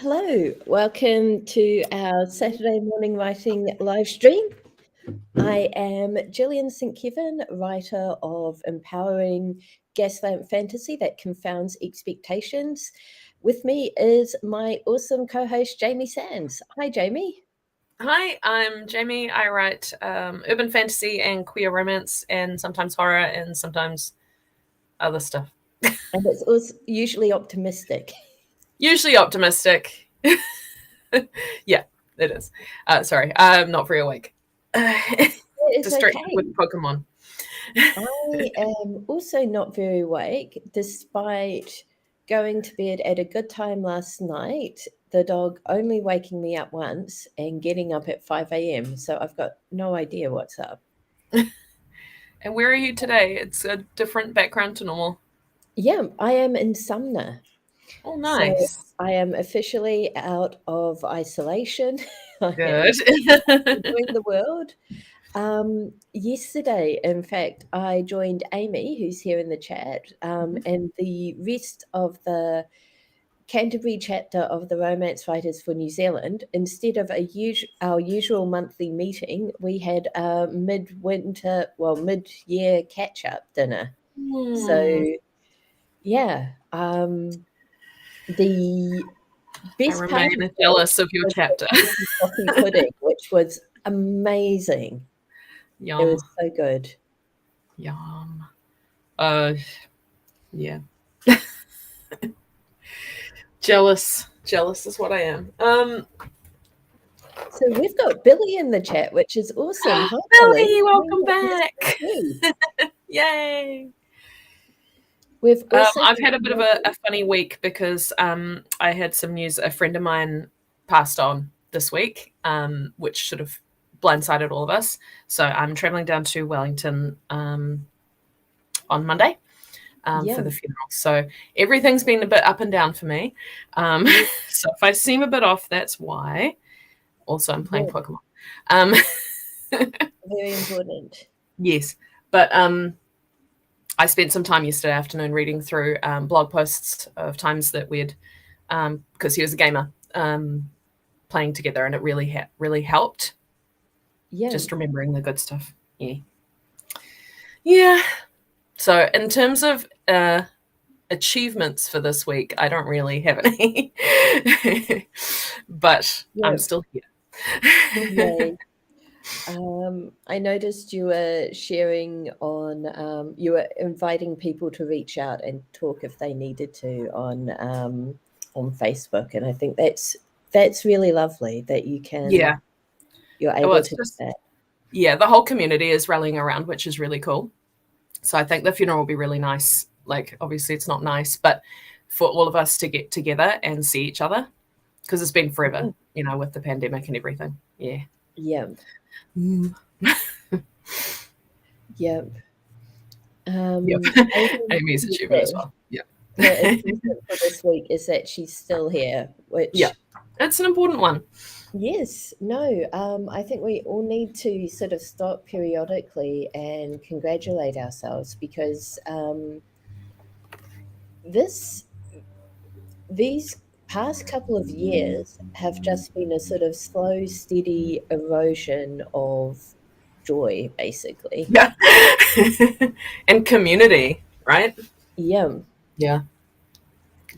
Hello, welcome to our Saturday morning writing live stream. I am Gillian St. Kevin, writer of empowering gaslamp fantasy that confounds expectations. With me is my awesome co-host Jamie Sands. Hi, Jamie. Hi, I'm Jamie. I write urban fantasy and queer romance, and sometimes horror, and sometimes other stuff. And it's also usually optimistic. Usually optimistic. Yeah, it is. Sorry, I'm not very awake. It's Distracted okay. with Pokemon. I am also not very awake, despite going to bed at a good time last night, the dog only waking me up once and getting up at 5 a.m. So I've got no idea what's up. And where are you today? It's a different background to normal. Yeah, I am in Sumner. Oh, So nice. I am officially out of isolation. I am Good. enjoying the world. Yesterday, in fact, I joined Amy, who's here in the chat, and the rest of the Canterbury chapter of the Romance Writers for New Zealand. Instead of our usual monthly meeting, we had a mid-year catch-up dinner. So, yeah, the I best part of remain it jealous of your was chapter. the coffee pudding, which was amazing. It Yum. was so good. Yum. Yeah. Jealous is what I am. So we've got Billy in the chat, which is awesome. Hi, Billy, Billy. welcome back. Yay. We've also I've had a bit of a funny week because I had some news. A friend of mine passed on this week, which sort of blindsided all of us. So I'm traveling down to Wellington on Monday for the funeral. So everything's been a bit up and down for me. So if I seem a bit off, that's why. Also, I'm playing Pokemon. Very important. Yes, but I spent some time yesterday afternoon reading through blog posts of times that we'd, because he was a gamer, playing together, and it really helped. Yeah. Just remembering the good stuff. Yeah. So in terms of achievements for this week, I don't really have any, but I'm still here. Yay. I noticed you were sharing on, you were inviting people to reach out and talk if they needed to on Facebook, and I think that's really lovely that you can. Yeah, you're able to do that. Yeah, the whole community is rallying around, which is really cool. So I think the funeral will be really nice. Like, obviously, it's not nice, but for all of us to get together and see each other, because it's been forever, with the pandemic and everything. Yeah. Yeah. Yep. Amy's achievement as well. Yeah. Her achievement for this week is that she's still here, which it's an important one. Yes, no, I think we all need to sort of stop periodically and congratulate ourselves because these past couple of years have just been a sort of slow, steady erosion of joy, basically. Yeah. And community, right? Yeah. Yeah.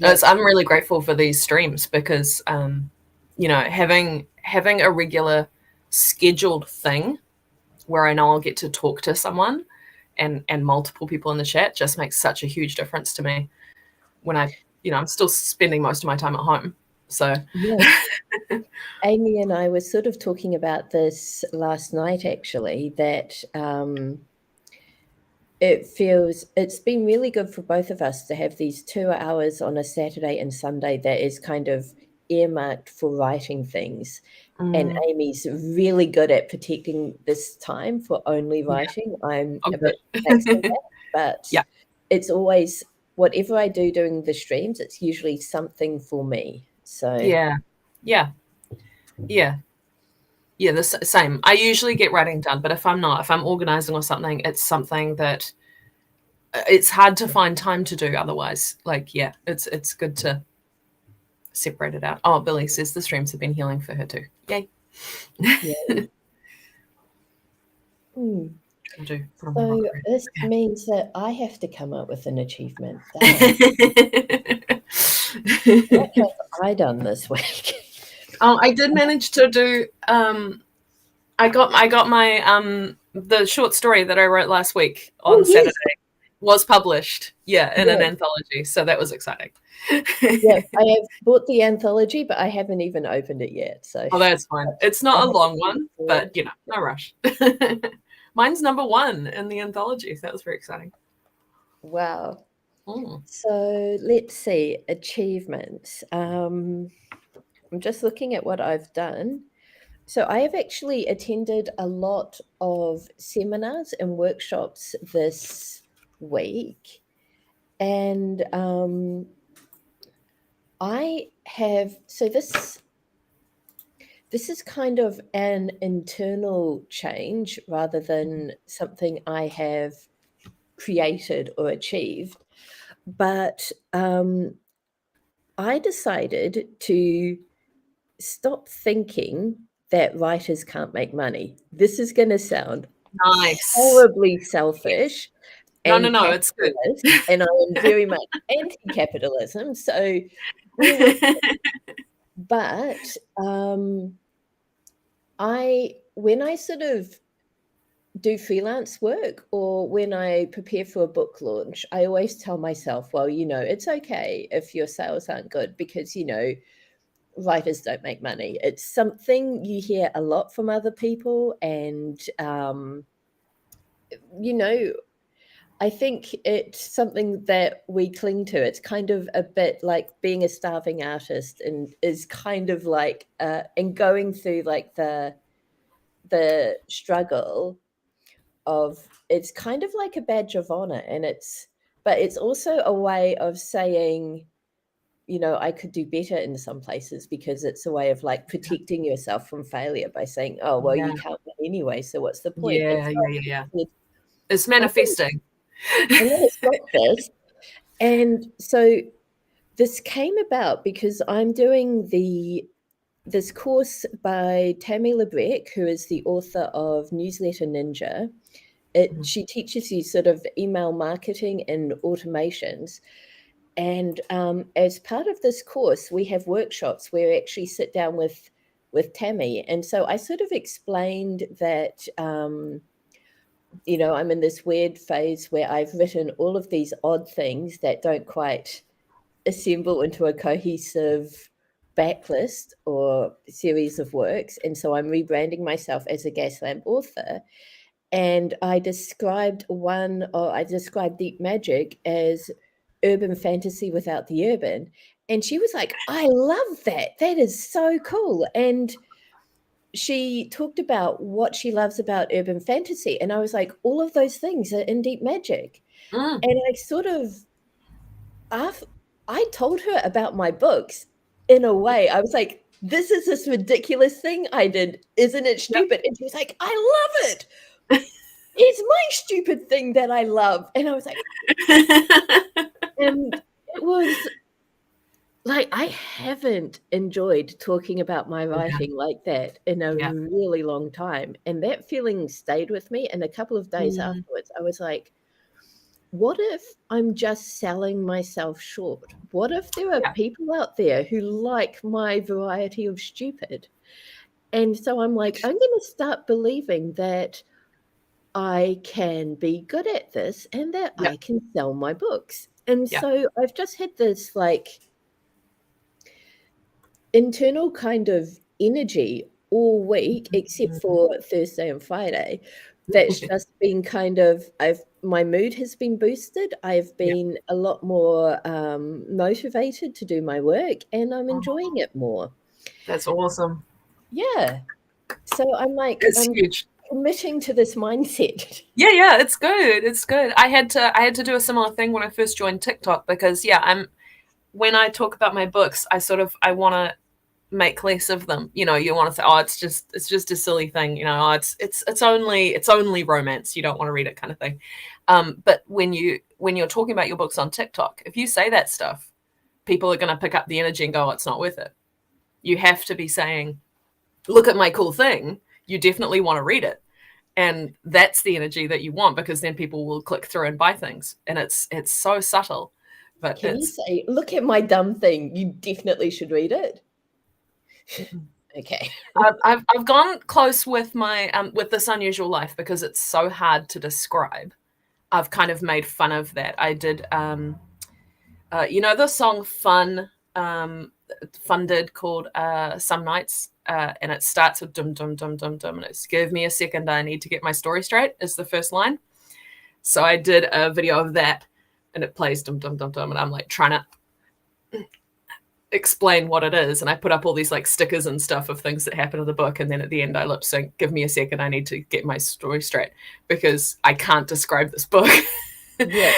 I'm really grateful for these streams because, having a regular scheduled thing where I know I'll get to talk to someone and multiple people in the chat just makes such a huge difference to me when I'm still spending most of my time at home. So Amy and I were sort of talking about this last night, actually, that it's been really good for both of us to have these 2 hours on a Saturday and Sunday that is kind of earmarked for writing things. And Amy's really good at protecting this time for only writing. I'm a bit lax on that, but it's always, whatever I do during the streams, it's usually something for me. So yeah, the same. I usually get writing done, but if I'm organizing or something, it's something that it's hard to find time to do otherwise. Like, it's good to separated out. Oh, Billy says the streams have been healing for her too. Yay. Yeah. Mm. Trying to put on my rock So red. this means that I have to come up with an achievement. Darn. Okay. What have I done this week? Oh, I did manage to do. I got my the short story that I wrote last week Oh, on yes. Saturday was published. Yeah, in an Yeah. anthology. So that was exciting. Yeah. I have bought the anthology, but I haven't even opened it yet. So Oh, that's fine. It's I not a haven't long read one, through but it. no rush. Mine's number 1 in the anthology. So that was very exciting. Wow. Mm. So let's see. Achievements. I'm just looking at what I've done. So I have actually attended a lot of seminars and workshops this week. And I have, so this is kind of an internal change rather than something I have created or achieved. But I decided to stop thinking that writers can't make money. This is going to sound Nice. horribly Yes. selfish No, and no, it's good. capitalist, and I am very much anti-capitalism, so bear with me. But, when I sort of do freelance work or when I prepare for a book launch, I always tell myself, "Well, it's okay if your sales aren't good because, writers don't make money." It's something you hear a lot from other people and, you know, I think it's something that we cling to. It's kind of a bit like being a starving artist and is kind of like, and going through like the struggle of it's kind of like a badge of honor and but it's also a way of saying, I could do better in some places because it's a way of like protecting yourself from failure by saying, oh, well, Yeah. you can't win anyway. So what's the point? Yeah, It's yeah, yeah, yeah. like, It's I'm manifesting. gonna stop this. And so this came about because I'm doing this course by Tammy Lebrecq, who is the author of Newsletter Ninja. She teaches you sort of email marketing and automations. And as part of this course, we have workshops where we actually sit down with Tammy. And so I sort of explained that, I'm in this weird phase where I've written all of these odd things that don't quite assemble into a cohesive backlist or series of works. And so I'm rebranding myself as a Gaslamp author. And I described Deep Magic as urban fantasy without the urban. And she was like, I love that. That is so cool. And she talked about what she loves about urban fantasy. And I was like, all of those things are in Deep Magic. Mm. And I sort of, I told her about my books in a way. I was like, this ridiculous thing I did. Isn't it Yep. stupid? And she was like, I love it. It's my stupid thing that I love. And I was like, and it was like, I haven't enjoyed talking about my Yeah, writing like that in a yeah. really long time. And that feeling stayed with me. And a couple of days Mm. afterwards, I was like, what if I'm just selling myself short? What if there are Yeah, people out there who like my variety of stupid? And so I'm like, I'm going to start believing that I can be good at this and that yeah, I can sell my books. And yeah. so I've just had this like internal kind of energy all week, except for Thursday and Friday. That's just been kind of my mood has been boosted. I've Yeah. been a lot more motivated to do my work and I'm Oh, enjoying it more. that's awesome. Yeah. So I'm like, It's I'm huge. committing to this mindset. Yeah, yeah, it's good. It's good. I had to do a similar thing when I first joined TikTok because yeah, when I talk about my books, I want to make less of them. You want to say, oh, it's just a silly thing. Oh, it's only romance. You don't want to read it, kind of thing. But when you're talking about your books on TikTok, if you say that stuff, people are going to pick up the energy and go, oh, it's not worth it. You have to be saying, look at my cool thing. You definitely want to read it. And that's the energy that you want, because then people will click through and buy things. And it's so subtle. But Can you say, look at my dumb thing, you definitely should read it? Okay. I've gone close with my with This Unusual Life because it's so hard to describe. I've kind of made fun of that. I did you know the song Funded called Some Nights, and it starts with dum dum dum dum dum, and it's give me a second, I need to get my story straight is the first line. So I did a video of that, and it plays dum dum dum dum, and I'm like trying to explain what it is, and I put up all these like stickers and stuff of things that happen in the book, and then at the end I lip sync give me a second, I need to get my story straight, because I can't describe this book. Yeah.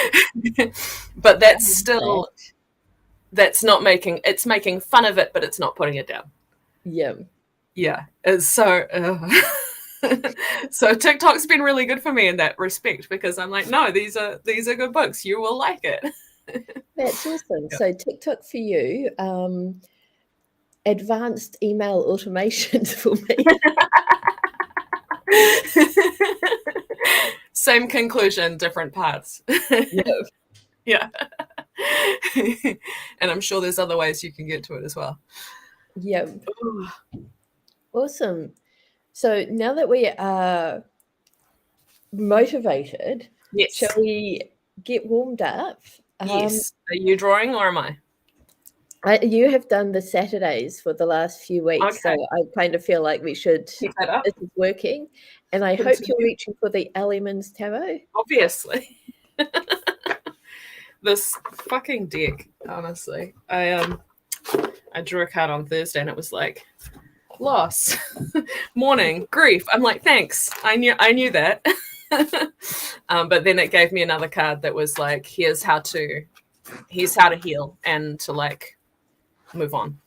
But that's still that's not making it's making fun of it, but it's not putting it down. Yeah, it's so so TikTok's been really good for me in that respect, because I'm like, no, these are good books, you will like it. That's awesome. Yeah. So TikTok for you, advanced email automations for me. Same conclusion, different paths. Yeah. And I'm sure there's other ways you can get to it as well. Yeah. Awesome. So now that we are motivated, yes, shall we get warmed up? Yes. Are you drawing or am I? You have done the Saturdays for the last few weeks, okay. So I kind of feel like we should keep that up. This is working, and I hope you're reaching for the Elements Tarot. Obviously. This fucking deck, honestly. I drew a card on Thursday, and it was like loss, mourning, grief. I'm like, thanks. I knew that. But then it gave me another card that was like, here's how to heal and to like move on,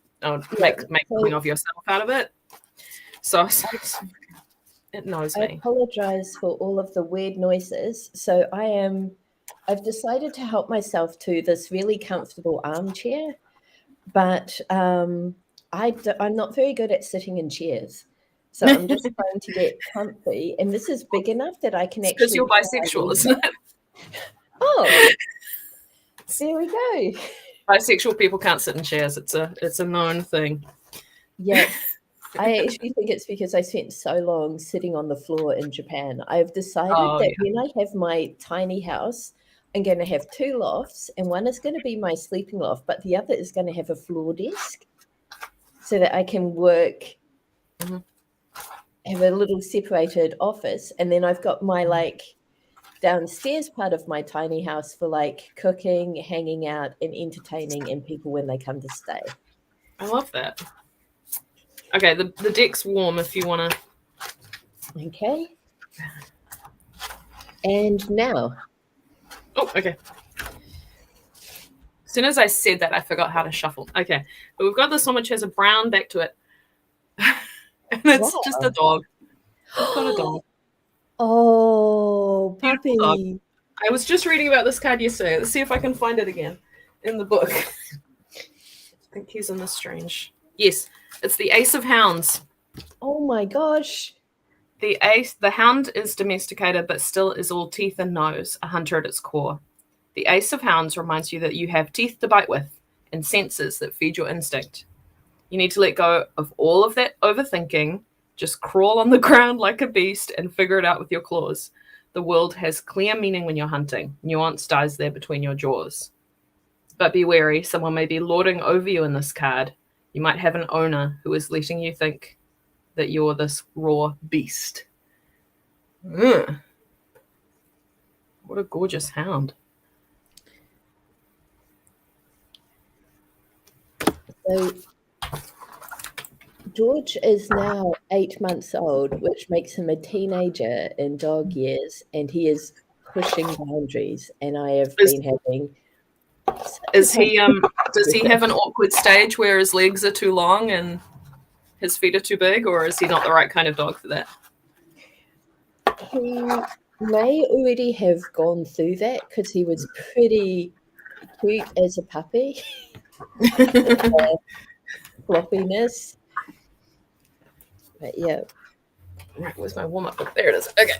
make something of yourself out of it. So it knows me. I apologize for all of the weird noises. So I've decided to help myself to this really comfortable armchair, but I'm not very good at sitting in chairs. So I'm just trying to get comfy, and this is big enough that I can actually. Because you're bisexual, isn't it? Oh, there we go. Bisexual people can't sit in chairs. It's a known thing. Yeah, I actually think it's because I spent so long sitting on the floor in Japan. I've decided that when I have my tiny house, I'm going to have 2 lofts, and one is going to be my sleeping loft, but the other is going to have a floor desk so that I can work. Mm-hmm. Have a little separated office, and then I've got my like downstairs part of my tiny house for like cooking, hanging out, and entertaining, and people when they come to stay. I love that. Okay, the deck's warm if you want to. Okay. And now. Oh, okay. As soon as I said that, I forgot how to shuffle. Okay, but we've got this one which has a brown back to it. And it's just a dog. It's got a dog. Oh, puppy. I was just reading about this card yesterday. Let's see if I can find it again in the book. I think he's in the strange. Yes, it's the Ace of Hounds. Oh my gosh. The hound is domesticated, but still is all teeth and nose, a hunter at its core. The Ace of Hounds reminds you that you have teeth to bite with and senses that feed your instinct. You need to let go of all of that overthinking. Just crawl on the ground like a beast and figure it out with your claws. The world has clear meaning when you're hunting. Nuance dies there between your jaws. But be wary, someone may be lording over you in this card. You might have an owner who is letting you think that you're this raw beast. Ugh. What a gorgeous hound. So George is now 8 months old, which makes him a teenager in dog years, and he is pushing boundaries. And I have been having. Does he have an awkward stage where his legs are too long and his feet are too big, or is he not the right kind of dog for that? He may already have gone through that because he was pretty cute as a puppy. floppiness. But yeah, Right, where's my warm up book? There it is. Okay.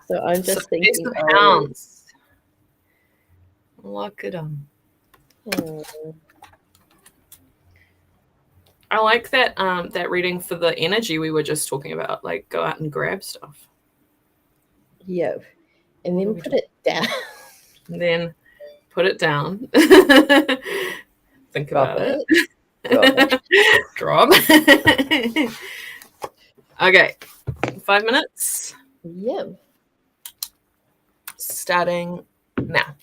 so I'm So just Beast thinking, of oh, Hounds. Look at them. hmm, I like that that reading for the energy we were just talking about. Like, go out and grab stuff. yeah, and What are then we put doing? it down, And then put it down. Think drop about it. it, drop it. Drop. Okay, 5 minutes. Yeah. Starting now.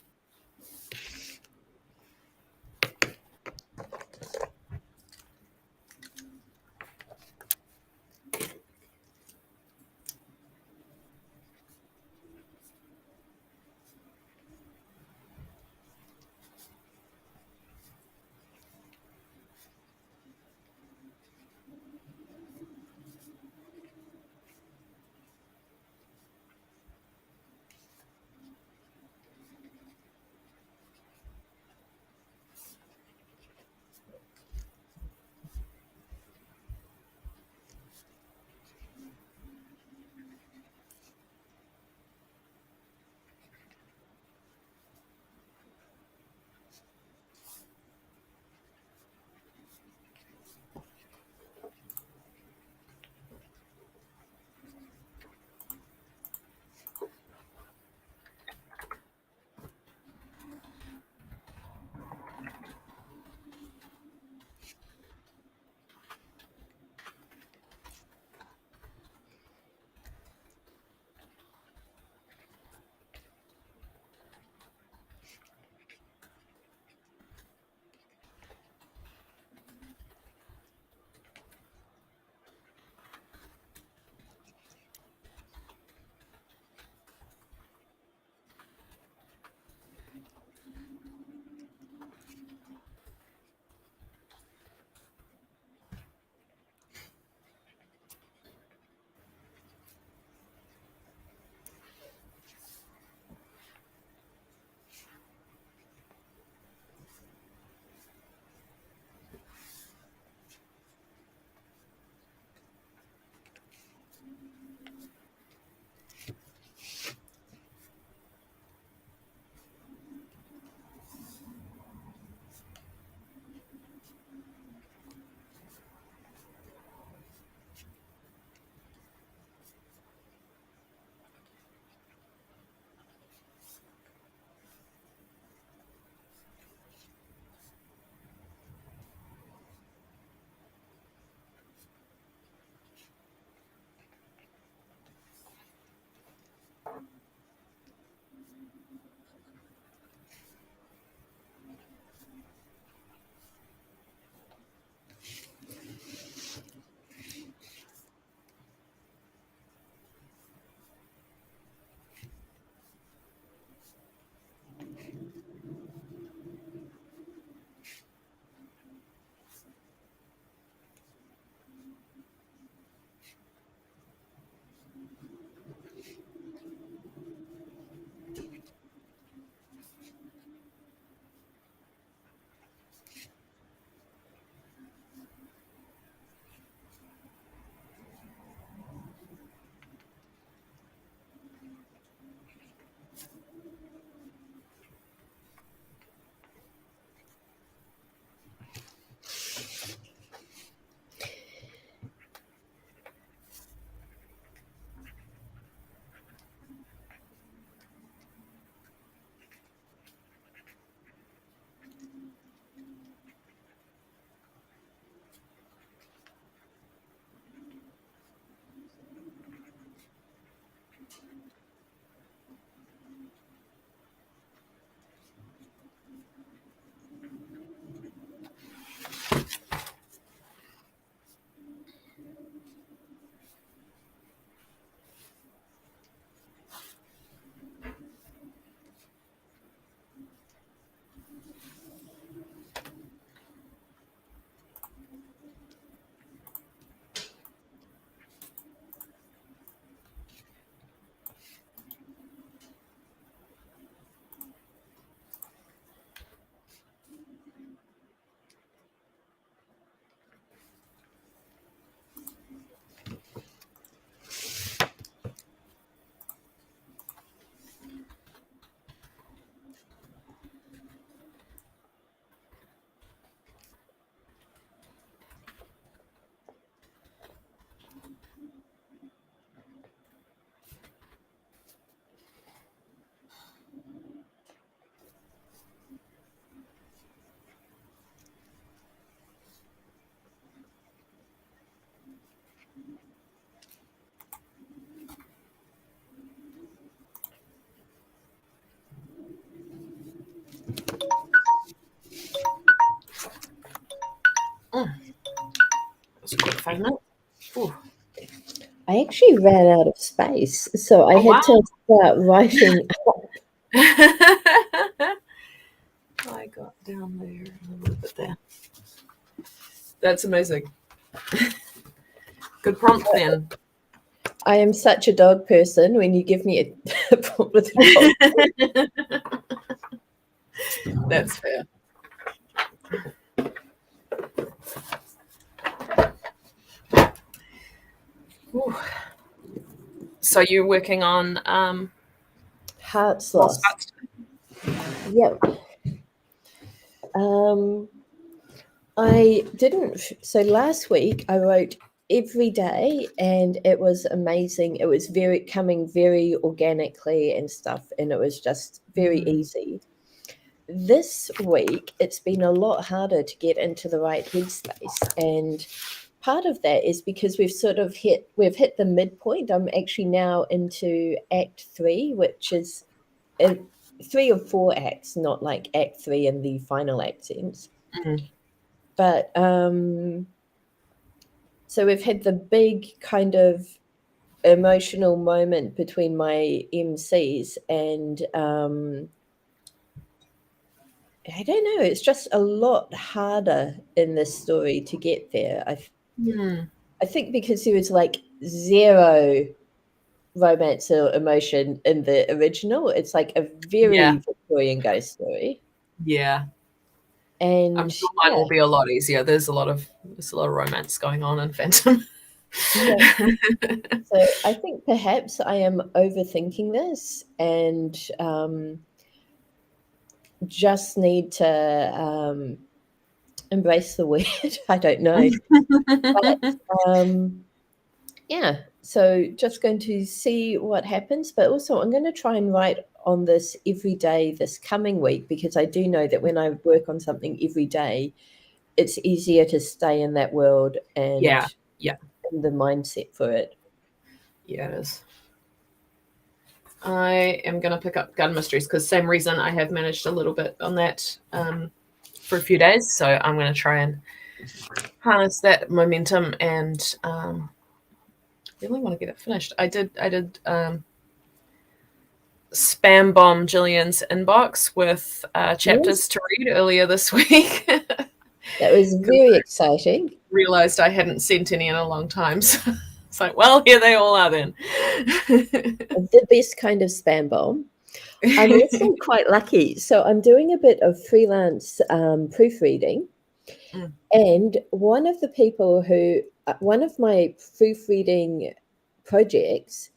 5 minutes. Ooh. I actually ran out of space, so I Oh, had wow. to start writing. I got down there and a little bit there. That's amazing. Good prompt then. I am such a dog person. When you give me a prompt with a dog, That's fair. Ooh. So you're working on heart's Lost lost. Arts? Yep. I didn't. So last week I wrote every day, and it was amazing. It was coming very organically and stuff, and it was just very easy. This week it's been a lot harder to get into the right headspace, and part of that is because we've hit the midpoint. I'm actually now into Act 3, which is 3 or 4 acts, not like Act 3 in the final act sense. But so we've had the big kind of emotional moment between my MCs, and I don't know, it's just a lot harder in this story to get there. I think because there was like zero romance or emotion in the original. It's like a Yeah. very Victorian ghost story. Yeah. And I'm sure mine will be a lot easier. There's a lot of romance going on in Phantom. yeah. So I think perhaps I am overthinking this, and just need to embrace the weird. I don't know. But yeah, so just going to see what happens. But also, I'm going to try and write on this every day this coming week, because I do know that when I work on something every day, it's easier to stay in that world and Yeah. in the mindset for it. Yeah, it is. I am going to pick up Gun Mysteries because same reason I have managed a little bit on that for a few days. So I'm going to try and harness that momentum and really want to get it finished. I did spam bomb Jillian's inbox with chapters Yes, to read earlier this week. that was very exciting. Realized I hadn't sent any in a long time. So it's like, well, here they all are then. The best kind of spam bomb. I'm also quite lucky. So I'm doing a bit of freelance proofreading. And one of my proofreading projects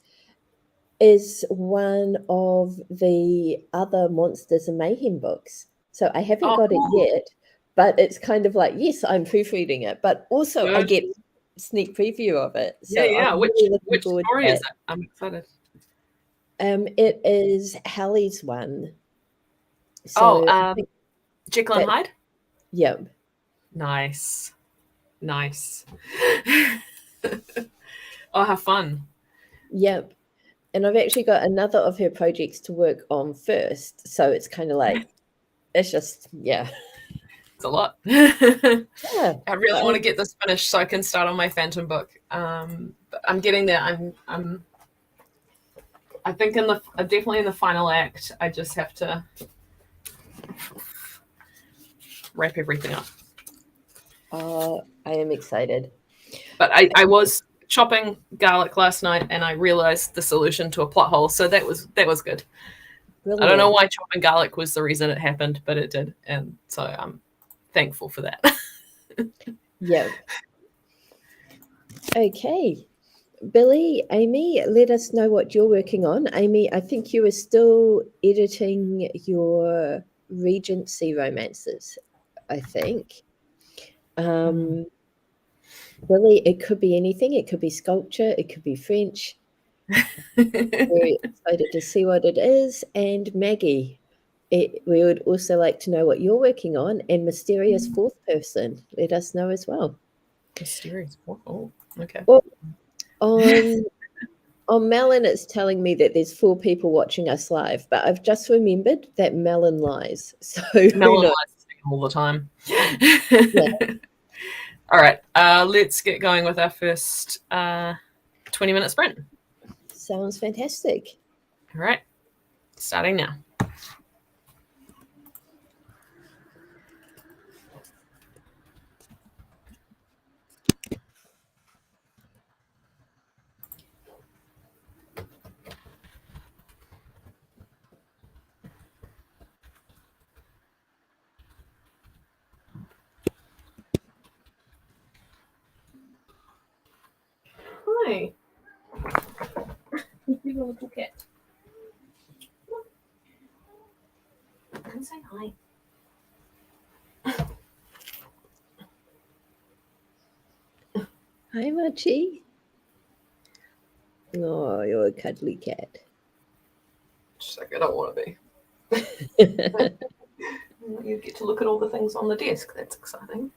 is one of the other Monsters and Mayhem books. So I haven't got it yet, but it's kind of like, yes, I'm proofreading it, but also I get sneak preview of it. So Yeah. I'm really looking Which forward story to is that. it? I'm excited. It is Hallie's one. So I think Jekyll and Hyde? yeah. Nice. Oh, have fun. Yep. And I've actually got another of her projects to work on first. So it's kind of like, it's just, yeah. It's a lot. Yeah. I really want to get this finished so I can start on my Phantom book. But I'm getting there. I think definitely in the final act. I just have to wrap everything up. I am excited. But I was chopping garlic last night and I realized the solution to a plot hole. So that was good. Brilliant. I don't know why chopping garlic was the reason it happened, but it did. And so I'm thankful for that. Yep. Okay. Billy, Amy, let us know what you're working on. Amy, I think you are still editing your Regency romances, I think. Billy, it could be anything. It could be sculpture. It could be French. Very excited to see what it is. And Maggie, we would also like to know what you're working on. And mysterious fourth person, let us know as well. Mysterious fourth? Oh, okay. Well, on Melon, it's telling me that there's 4 people watching us live, but I've just remembered that Melon lies. So Melon lies all the time. Yeah. All right, let's get going with our first 20-minute sprint. Sounds fantastic. All right, starting now. Hi. You little cat. Come say hi. Hi, Machi. Oh, you're a cuddly cat. Just like I don't want to be. You get to look at all the things on the desk. That's exciting.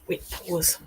Wait, pause.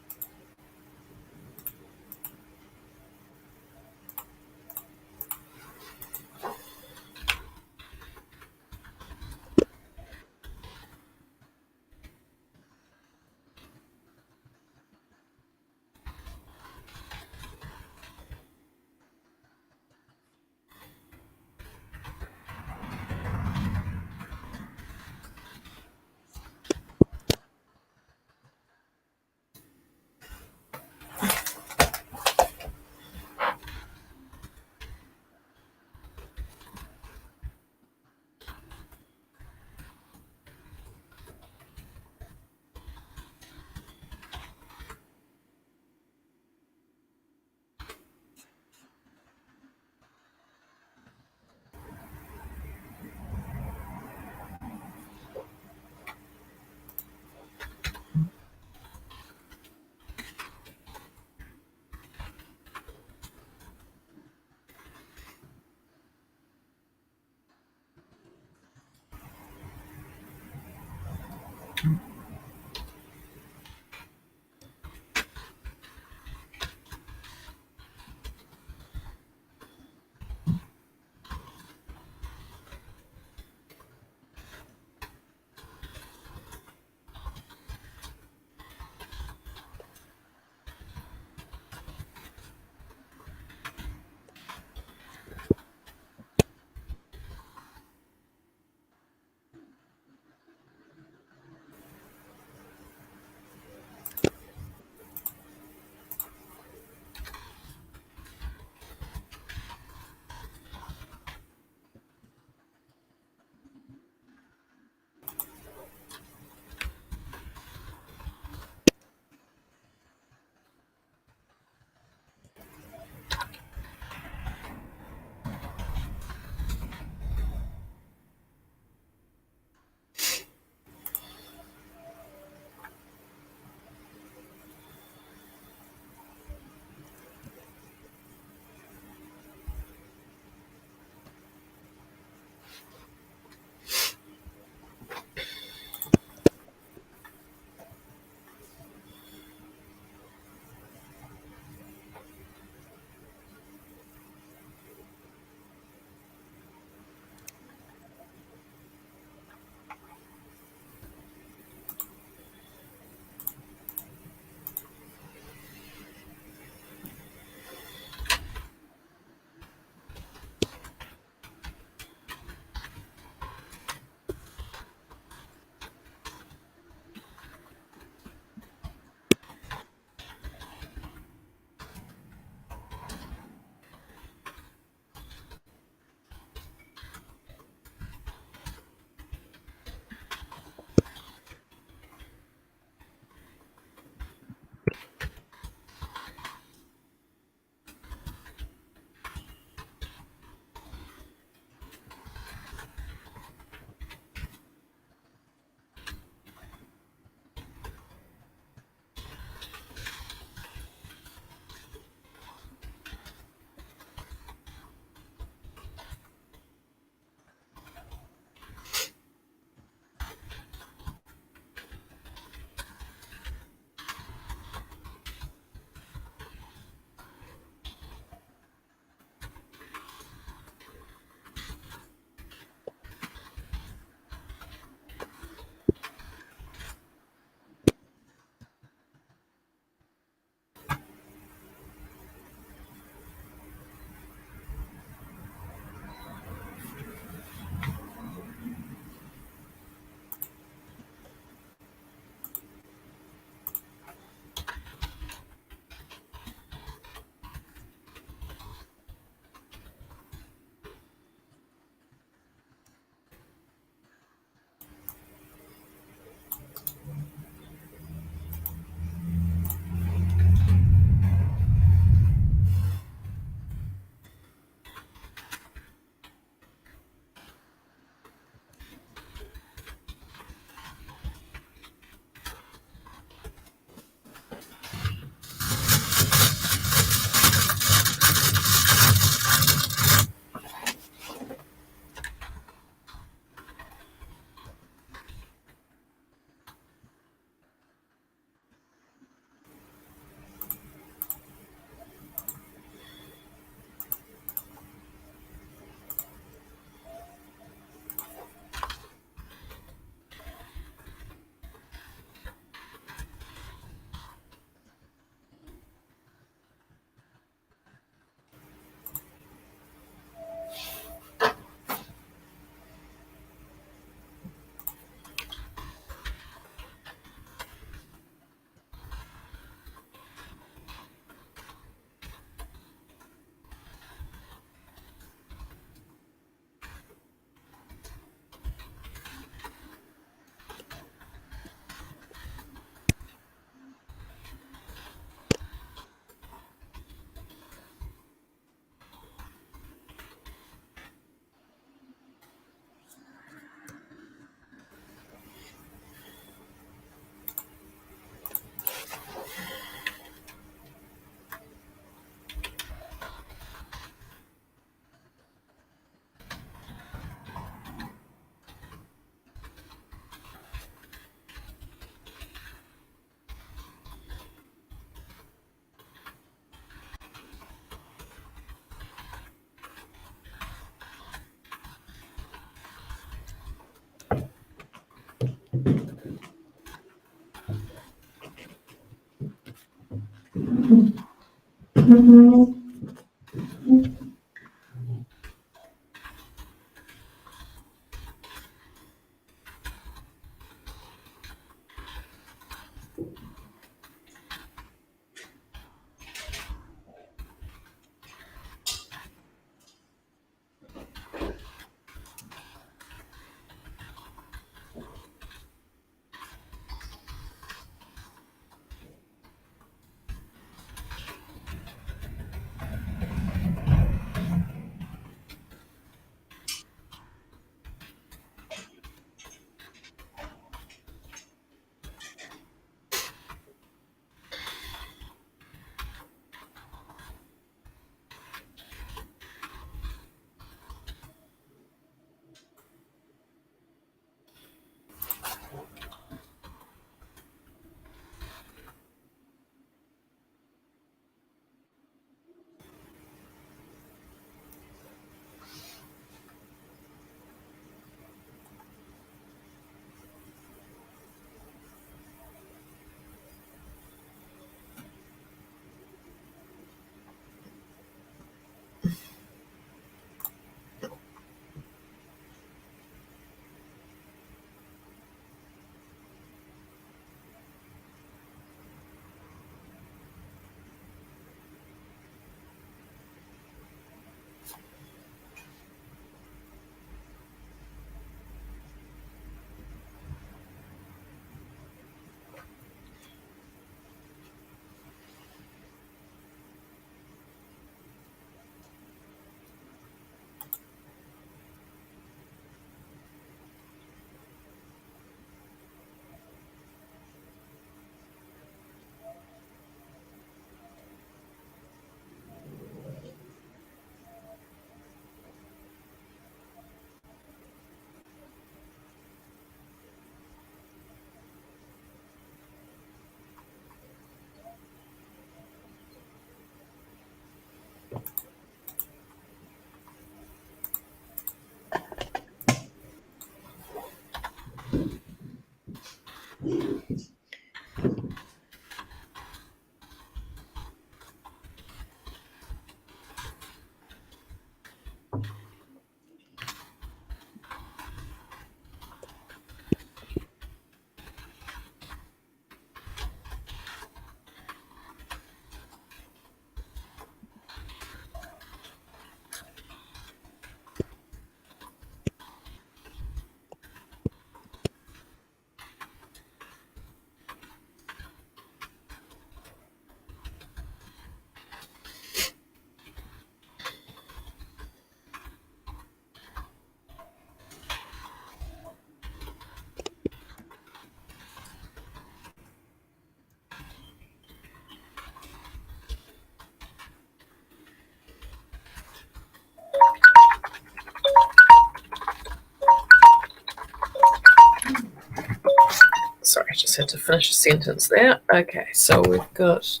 Sorry, I just had to finish a sentence there. Okay, so we've got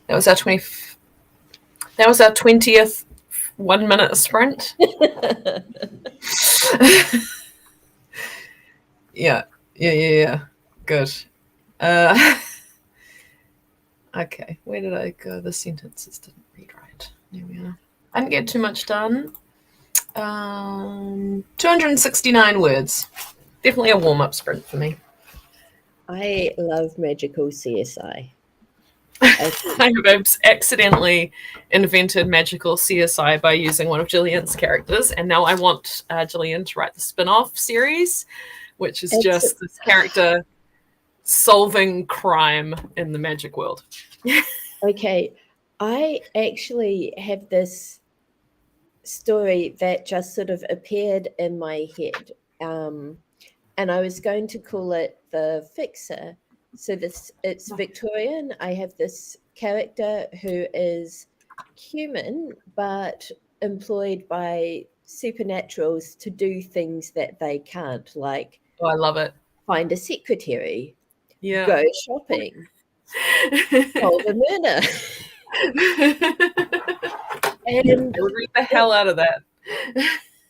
that was our 20th 1 minute sprint. Yeah. Good. Okay, where did I go? The sentences didn't read right. There we are. I didn't get too much done. 269 words. Definitely a warm-up sprint for me. I love magical CSI. I have accidentally invented magical CSI by using one of Gillian's characters, and now I want Gillian to write the spin-off series, which is just this character solving crime in the magic world. Okay, I actually have this story that just sort of appeared in my head, and I was going to call it The Fixer. So it's Victorian. I have this character who is human, but employed by supernaturals to do things that they can't, like Oh, I love it. find a secretary, Yeah. go shopping, solve a murder. And I would read the hell out of that.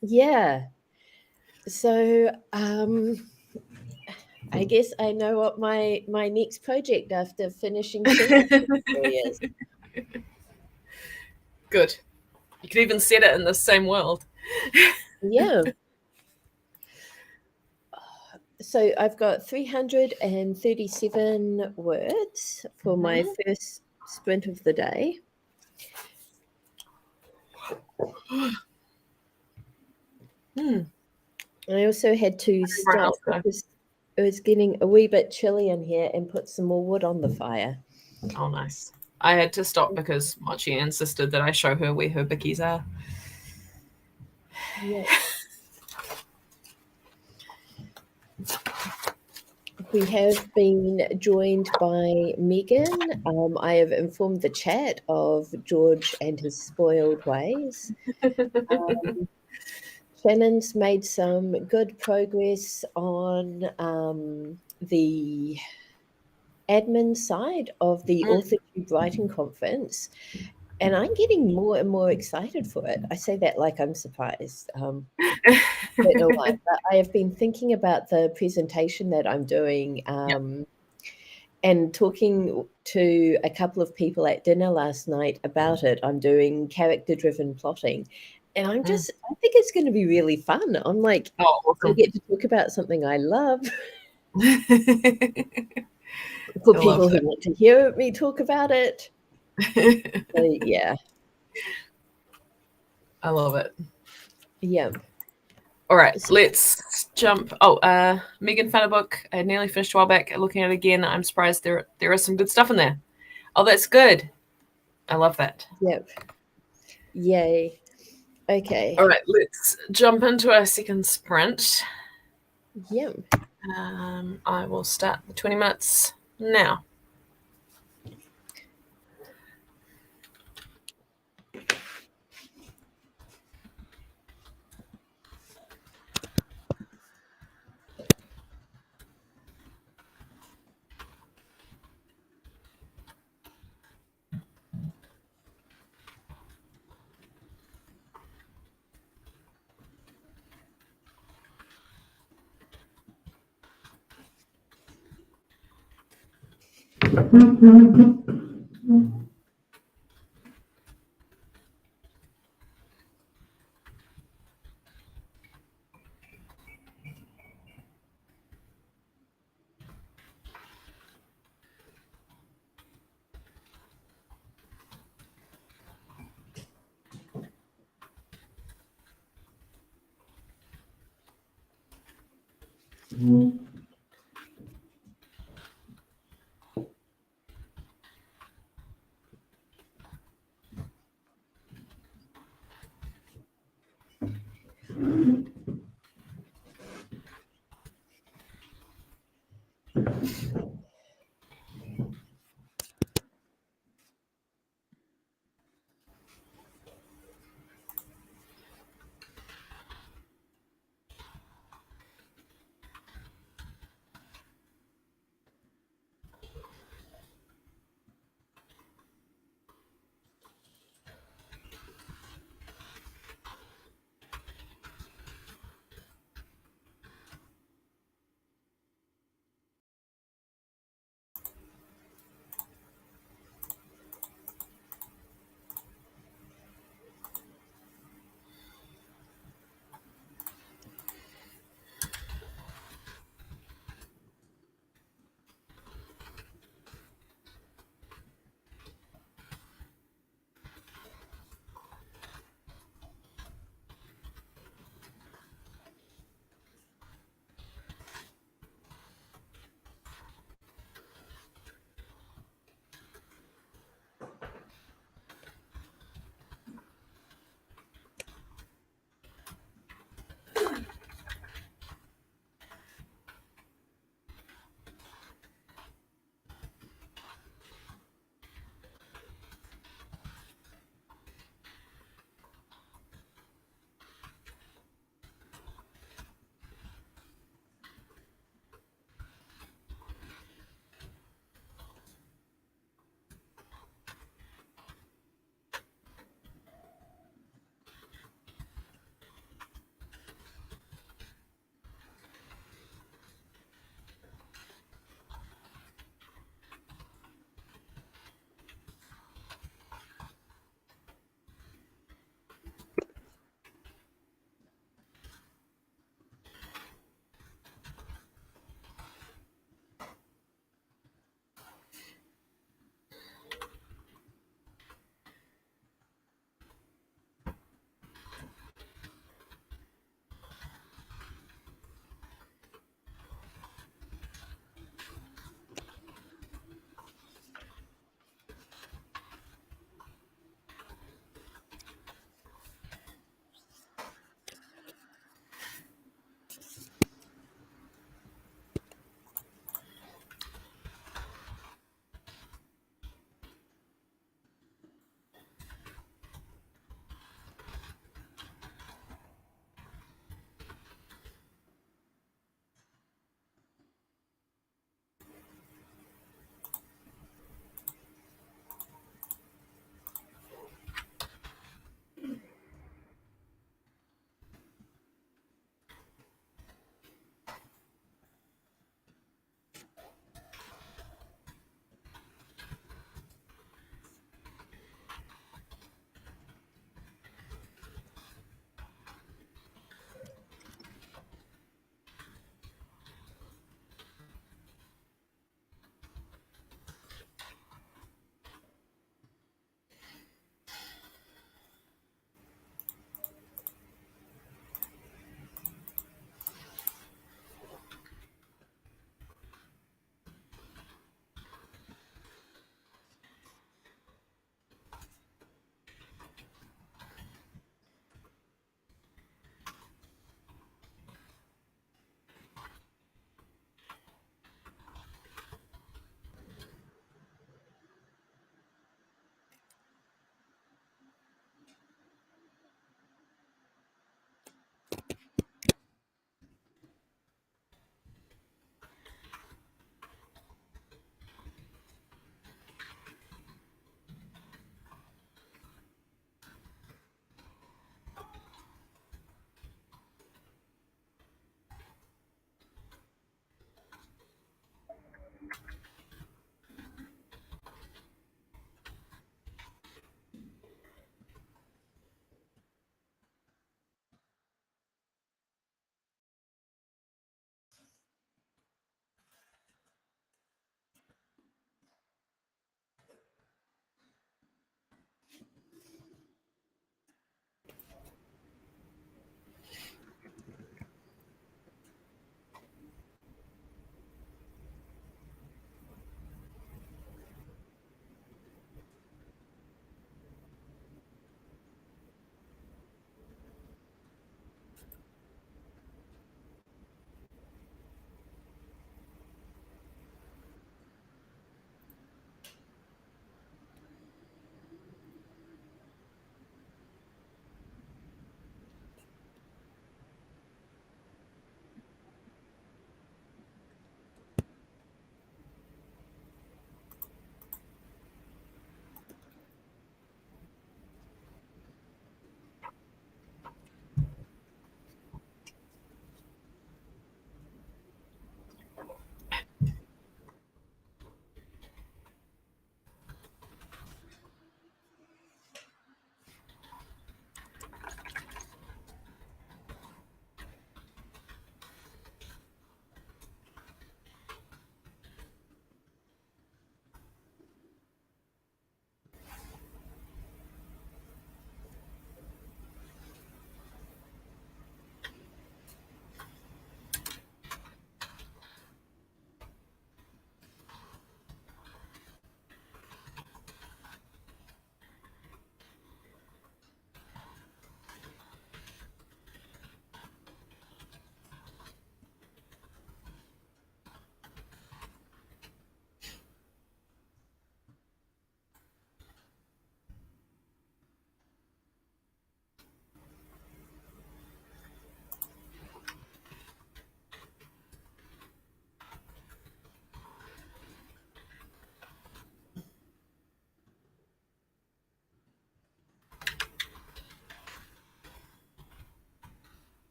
yeah. So I guess I know what my next project after finishing Children's Story is. Good. You can even set it in the same world. Yeah. So I've got 337 words for my first sprint of the day. I also had to stop because it was getting a wee bit chilly in here and put some more wood on the fire. Oh, nice. I had to stop because Mochi insisted that I show her where her bickies are. Yeah. We have been joined by Megan. I have informed the chat of George and his spoiled ways. Shannon's made some good progress on the admin side of the AuthorTube Writing Conference, and I'm getting more and more excited for it. I say that like I'm surprised. I don't know why, but I have been thinking about the presentation that I'm doing and talking to a couple of people at dinner last night about it. I'm doing character-driven plotting, and I think it's going to be really fun. I'm like, awesome. I get to talk about something I love. For people who want to hear me talk about it. So, yeah. I love it. Yeah. All right, let's jump. Oh, Megan found a book. I nearly finished a while back. Looking at it again, I'm surprised there is some good stuff in there. Oh, that's good. I love that. Yep. Yay. Okay. All right, let's jump into our second sprint. Yep. I will start the 20 minutes now.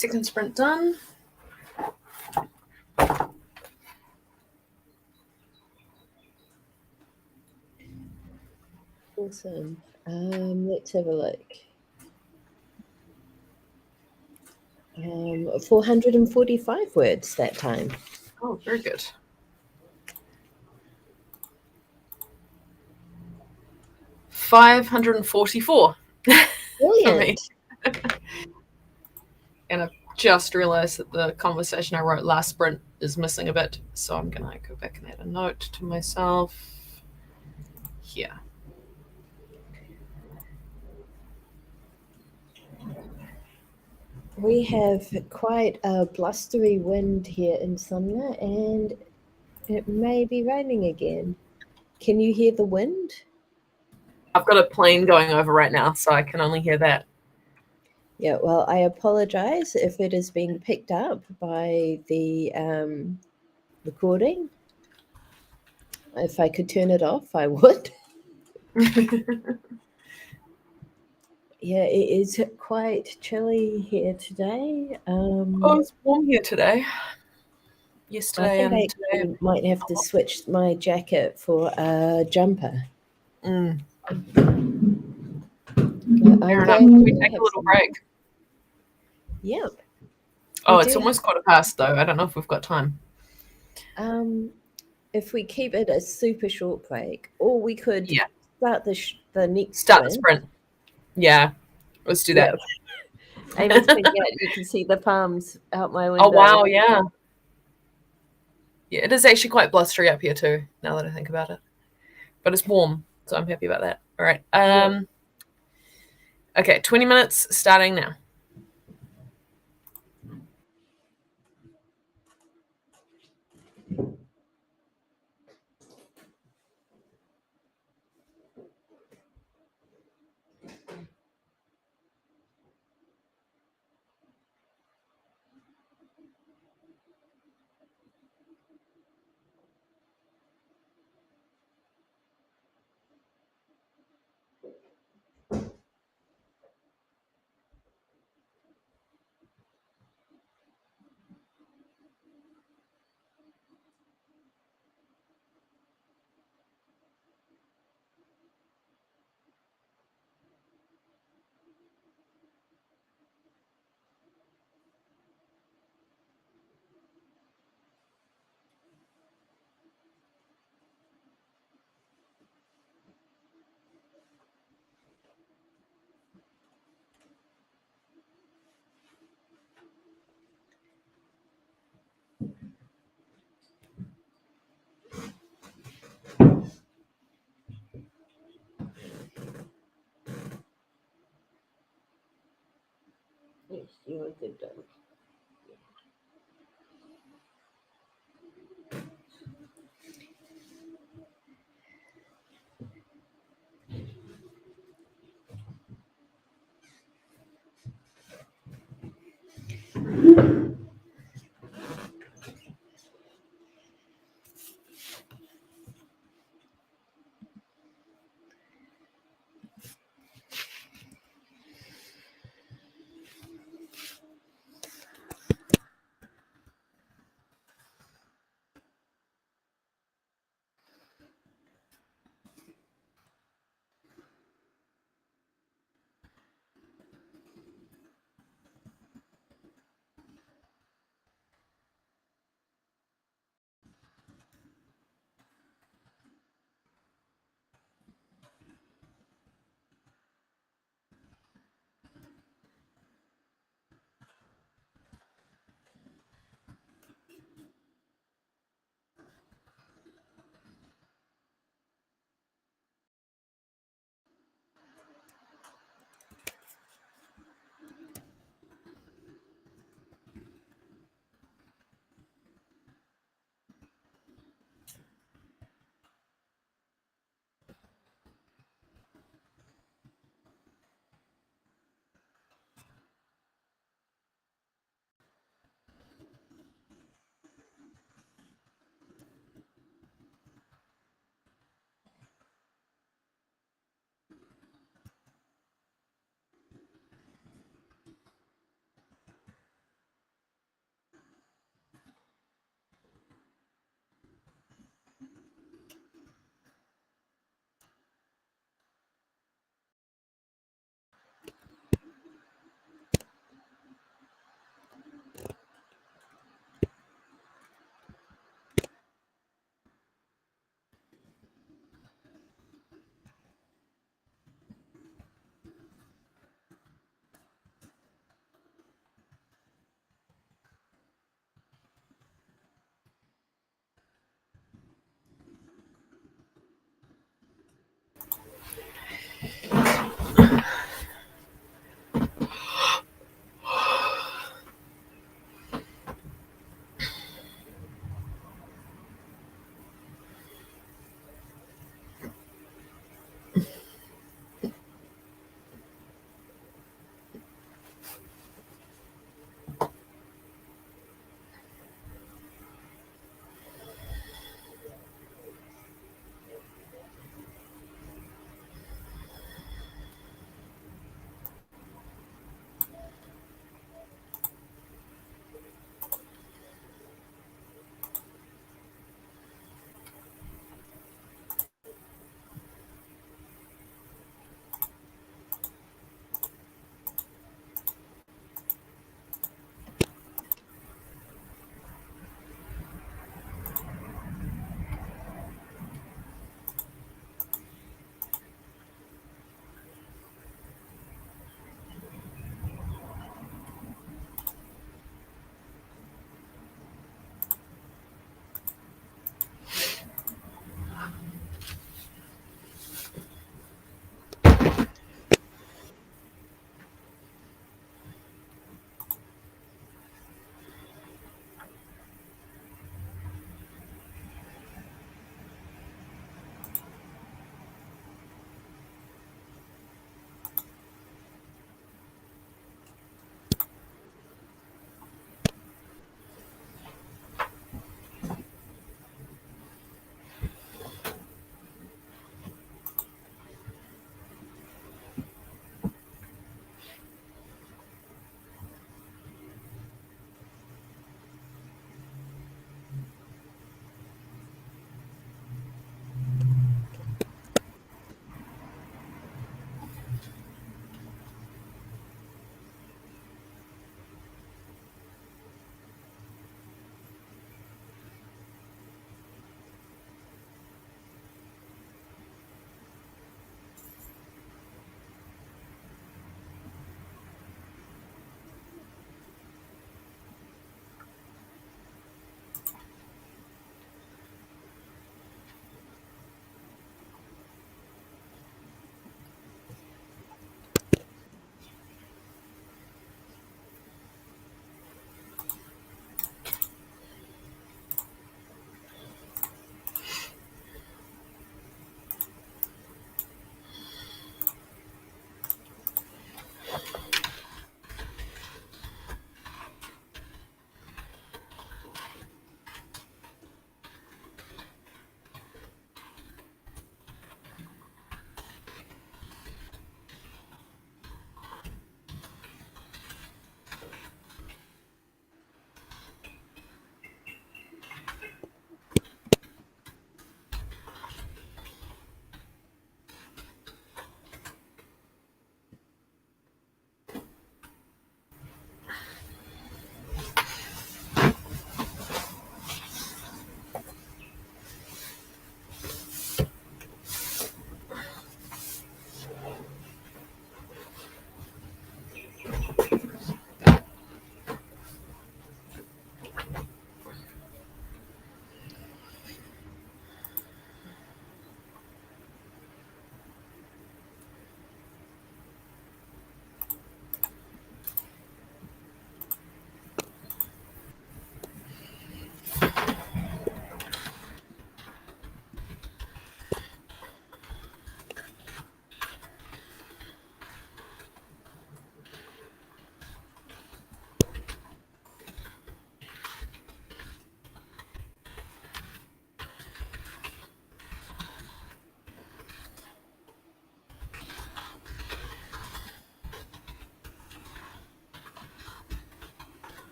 Second sprint done. Awesome. Let's have a look. 445 words that time. Oh, very good. 544 for me. Brilliant. And I've just realized that the conversation I wrote last sprint is missing a bit, so I'm gonna go back and add a note to myself here. We have quite a blustery wind here in Sumner, and it may be raining again. Can you hear the wind? I've got a plane going over right now, so I can only hear that. Yeah, well, I apologize if it is being picked up by the recording. If I could turn it off, I would. Yeah, it is quite chilly here today. Oh, it's warm here today. I Yesterday think and I today. actually might have to switch my jacket for a jumper. Mm, But I'm fair enough. glad Can we to take a have little some. break? Yep, we Oh, it's do. almost 1:15 though. I don't know if we've got time. Um, if we keep it a super short break, or we could Yeah. start the next Start the sprint. sprint. Yeah. Let's do Yeah, that. Amy's pointing out you can see the palms out my Oh window. wow, yeah. Yeah, it is actually quite blustery up here too, now that I think about it. But it's warm, so I'm happy about that. All right. Yeah. Okay, 20 minutes starting now. Yes, you're a good dog.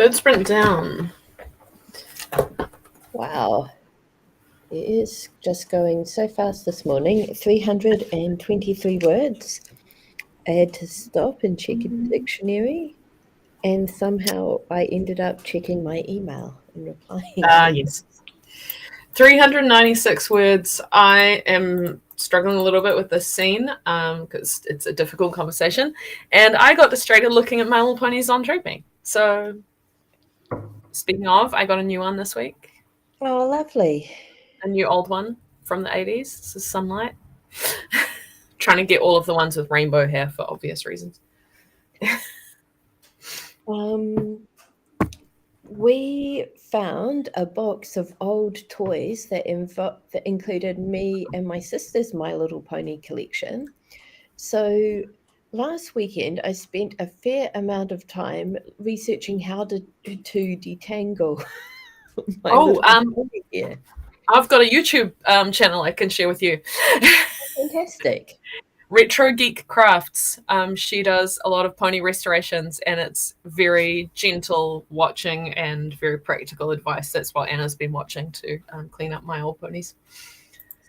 Third sprint down. Wow. It is just going so fast this morning. 323 words. I had to stop and check a dictionary, and somehow I ended up checking my email and replying to Yes. 396 words. I am struggling a little bit with this scene because it's a difficult conversation. And I got distracted looking at My Little Ponies on Droopy. So, speaking of, I got a new one this week. Oh, lovely. A new old one from the 80s. This is Sunlight. Trying to get all of the ones with rainbow hair for obvious reasons. We found a box of old toys that included me and my sister's My Little Pony collection. So last weekend, I spent a fair amount of time researching how to detangle my little pony hair. I've got a YouTube channel I can share with you. Fantastic. Retro Geek Crafts. She does a lot of pony restorations, and it's very gentle watching and very practical advice. That's what Anna's been watching to clean up my old ponies.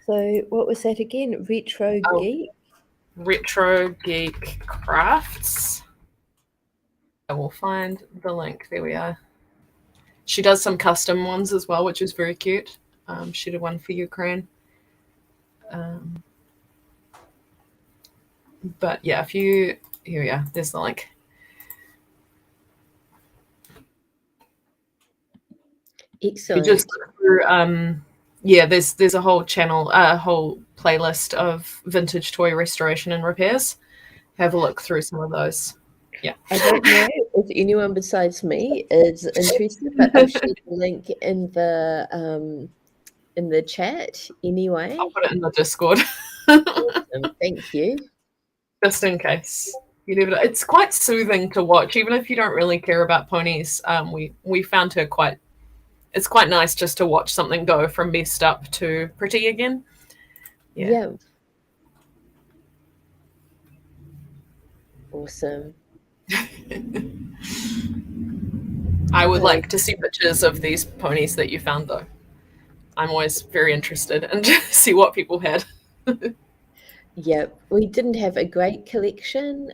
So what was that again? Retro Geek? Retro Geek Crafts. I will find the link. There we are. She does some custom ones as well, which is very cute. She did one for Ukraine. But yeah, if you, here we are, there's the link. Excellent. If you just look through, yeah, there's a whole channel, a whole playlist of vintage toy restoration and repairs. Have a look through some of those. Yeah. I don't know if anyone besides me is interested, but I've shared the link in the chat anyway. I'll put it in the Discord. Awesome. Thank you. Just in case. You never know. It's quite soothing to watch, even if you don't really care about ponies. We found her quite. It's quite nice just to watch something go from messed up to pretty again. Yeah. Awesome. I would like to see pictures of these ponies that you found, though. I'm always very interested and see what people had. Yeah, we didn't have a great collection,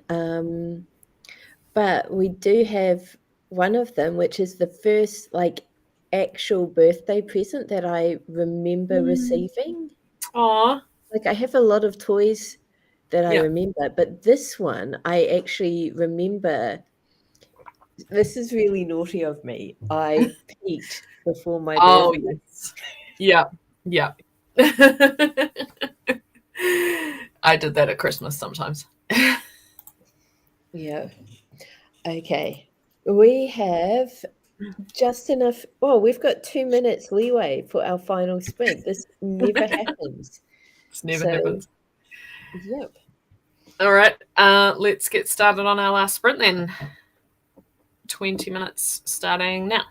but we do have one of them, which is the first like actual birthday present that I remember receiving. Aw. Like I have a lot of toys that I remember, but this one I actually remember. This is really naughty of me. I peeked before my birthday. Yes. Yeah. Yeah. I did that at Christmas sometimes. Yeah. Okay. We have just enough. Oh, we've got 2 minutes leeway for our final sprint. This never happens. This never happens. Yep. All right. Let's get started on our last sprint then. 20 minutes starting now.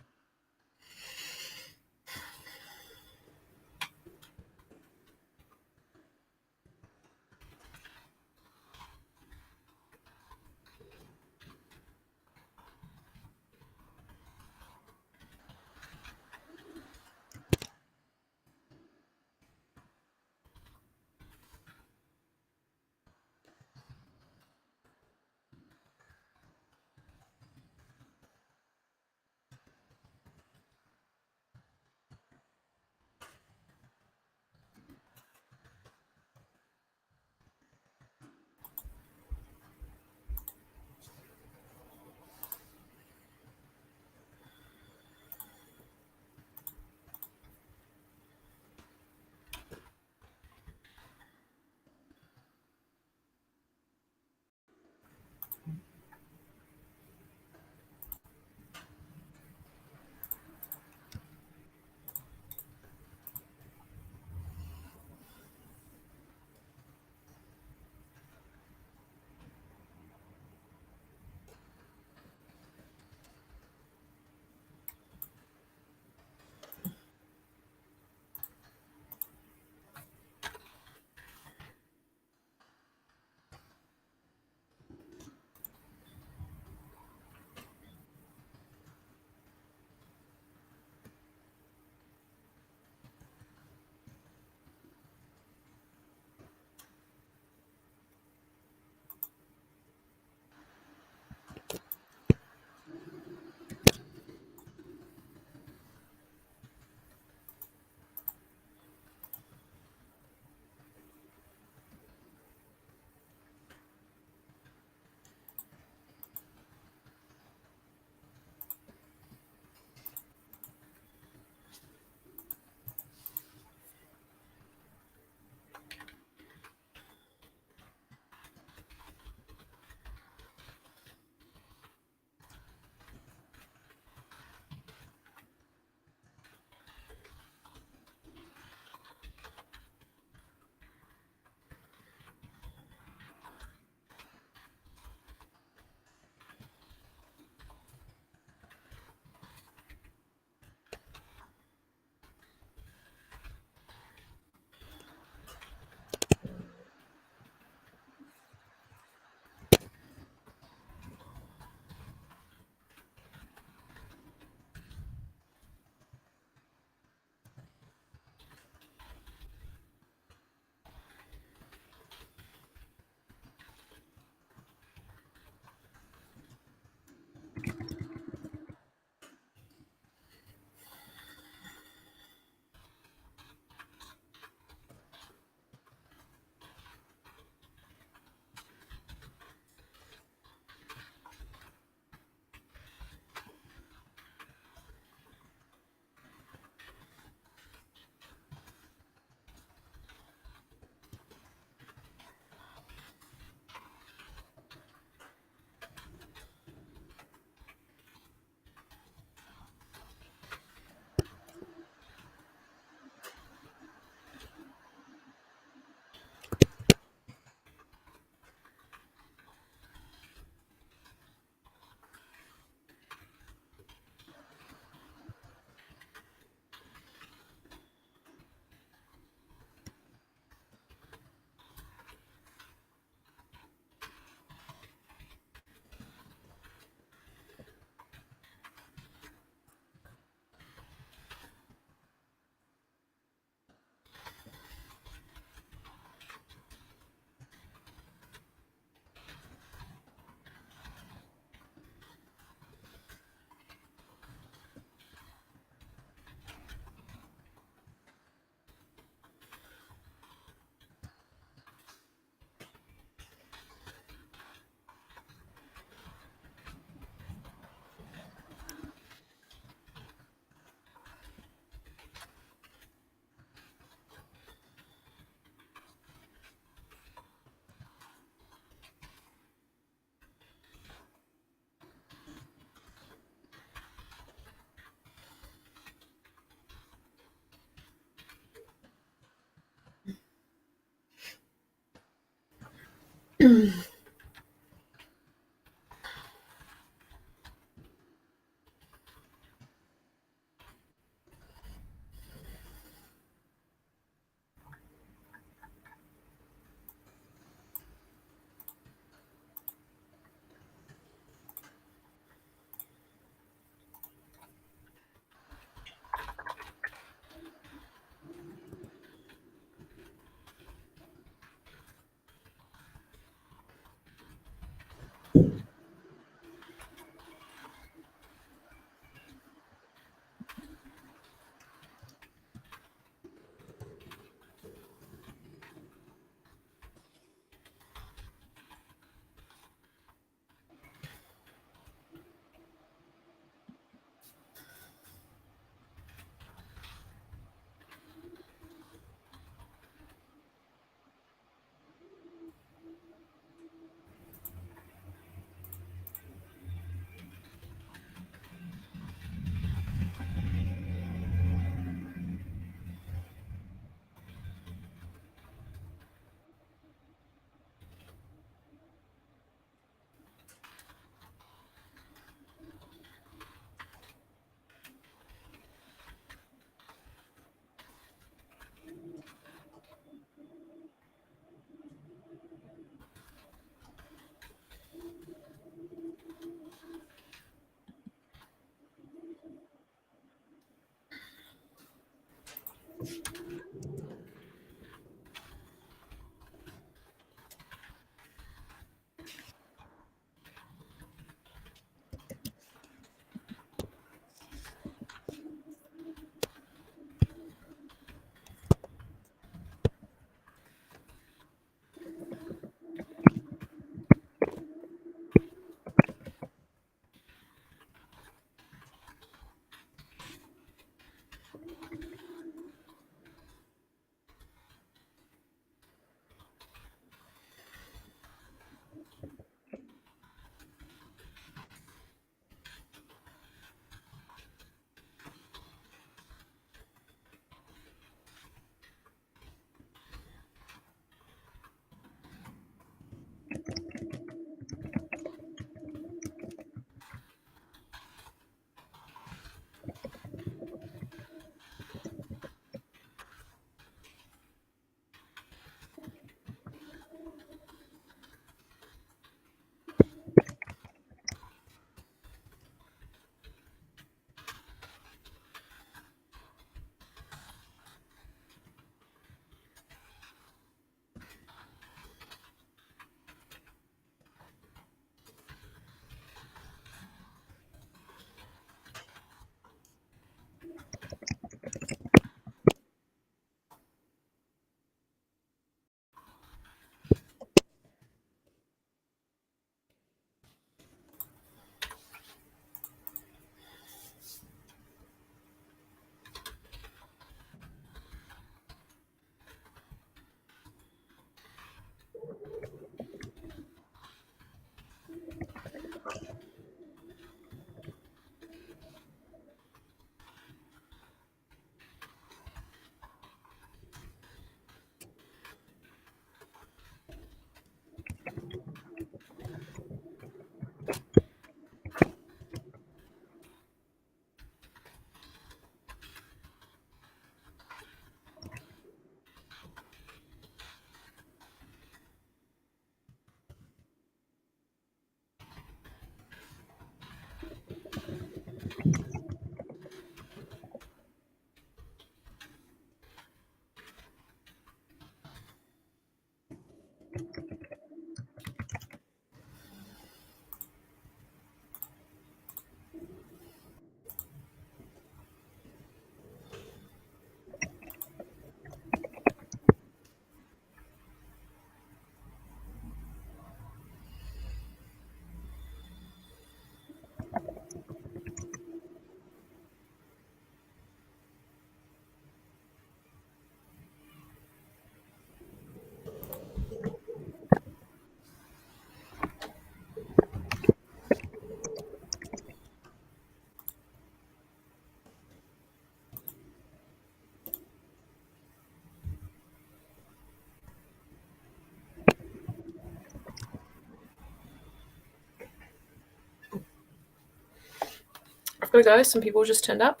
got to go. Some people just turned up.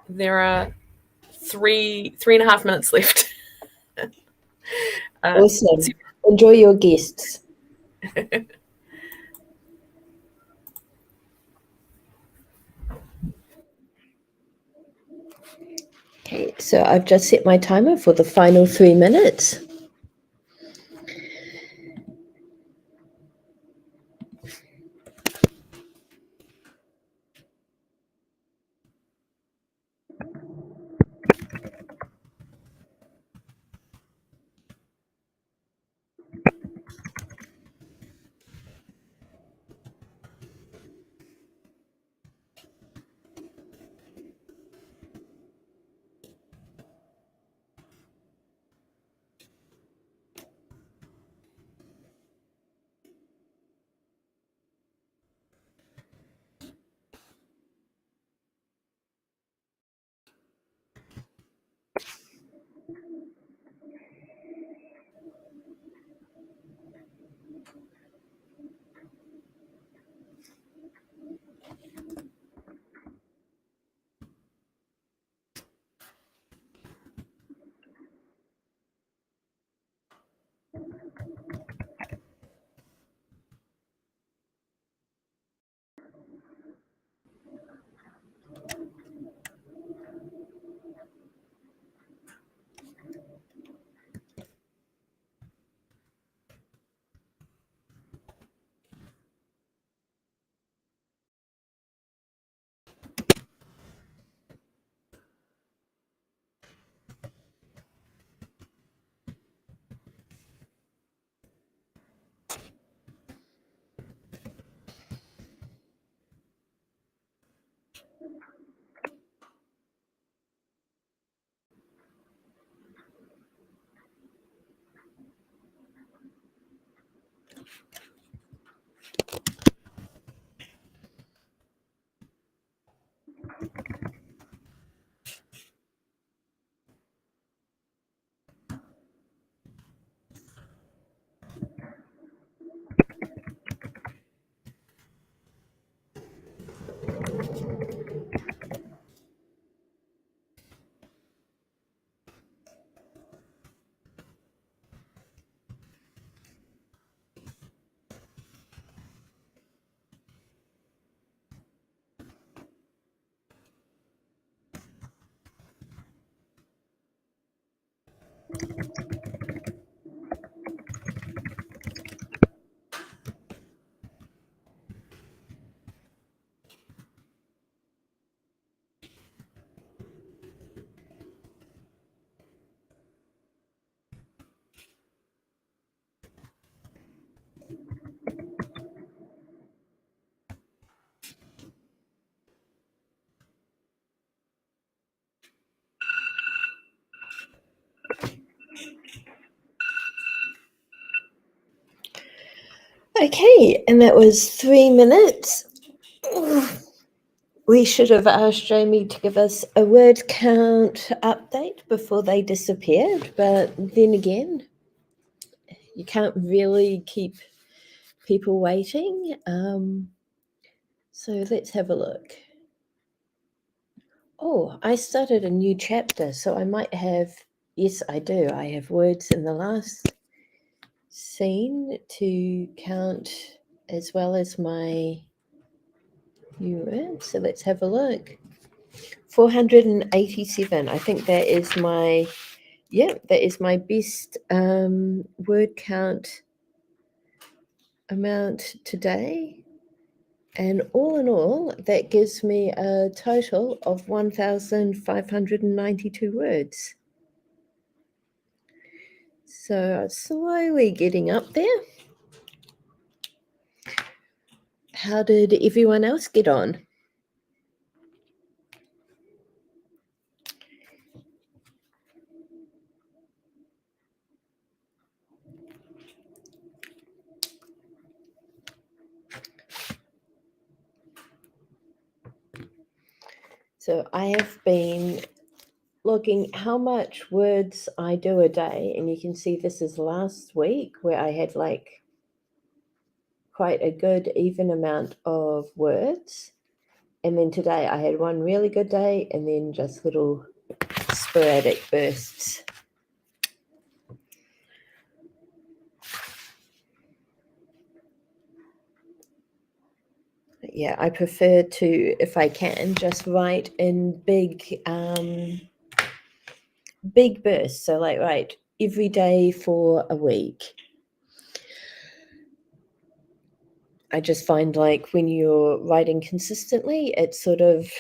There are 3.5 minutes left. Awesome. Enjoy your guests. Okay, so I've just set my timer for the final 3 minutes. Okay, and that was 3 minutes. We should have asked Jamie to give us a word count update before they disappeared, but then again, you can't really keep people waiting. So let's have a look. Oh, I started a new chapter, so I might have, yes, I do. I have words in the last scene to count as well as my new words. So let's have a look. 487. I think that is my, that is my best word count amount today. And all in all, that gives me a total of 1,592 words. So slowly getting up there. How did everyone else get on? So I have been logging how much words I do a day, and you can see this is last week where I had like quite a good even amount of words. And then today I had one really good day and then just little sporadic bursts. Yeah, I prefer to, if I can, just write in big bursts. So like write every day for a week. I just find like when you're writing consistently, it's sort of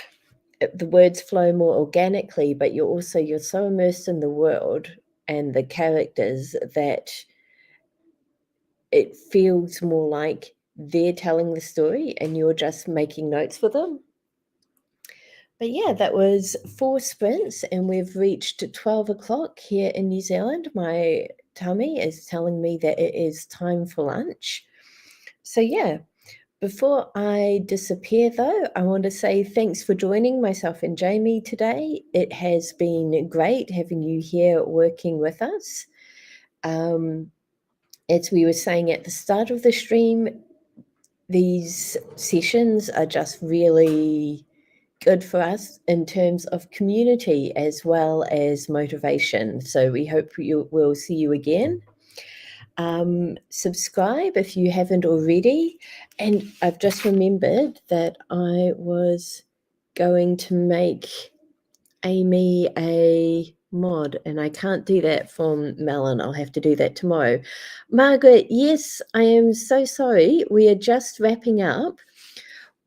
the words flow more organically, but you're so immersed in the world and the characters that it feels more like they're telling the story and you're just making notes for them. But yeah, that was 4 sprints and we've reached 12 o'clock here in New Zealand. My tummy is telling me that it is time for lunch. So yeah, before I disappear though, I want to say thanks for joining myself and Jamie today. It has been great having you here working with us. As we were saying at the start of the stream, these sessions are just really good for us in terms of community as well as motivation. So we hope we'll see you again. Subscribe if you haven't already. And I've just remembered that I was going to make Amy a mod, and I can't do that from Melon. I'll have to do that tomorrow. Margaret, yes, I am so sorry. We are just wrapping up.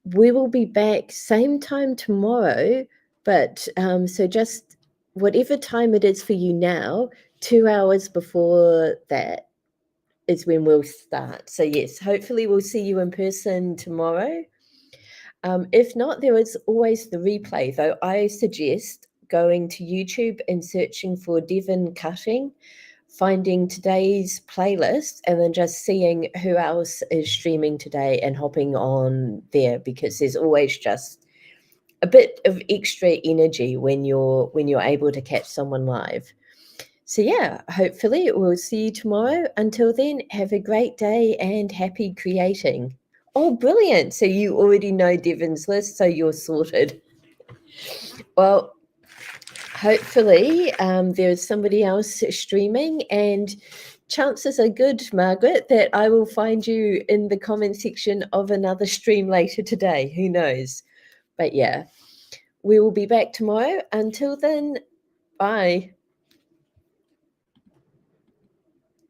We will be back same time tomorrow, but so just whatever time it is for you now, 2 hours before that is when we'll start. So yes, hopefully we'll see you in person tomorrow. If not, there is always the replay, though I suggest going to YouTube and searching for Devon Cutting, finding today's playlist, and then just seeing who else is streaming today and hopping on there, because there's always just a bit of extra energy when you're able to catch someone live. So yeah, hopefully we'll see you tomorrow. Until then, have a great day and happy creating. Oh, brilliant. So you already know Devon's list, so you're sorted. Well, hopefully there's somebody else streaming, and chances are good, Margaret, that I will find you in the comment section of another stream later today. Who knows? But yeah, we will be back tomorrow. Until then, bye.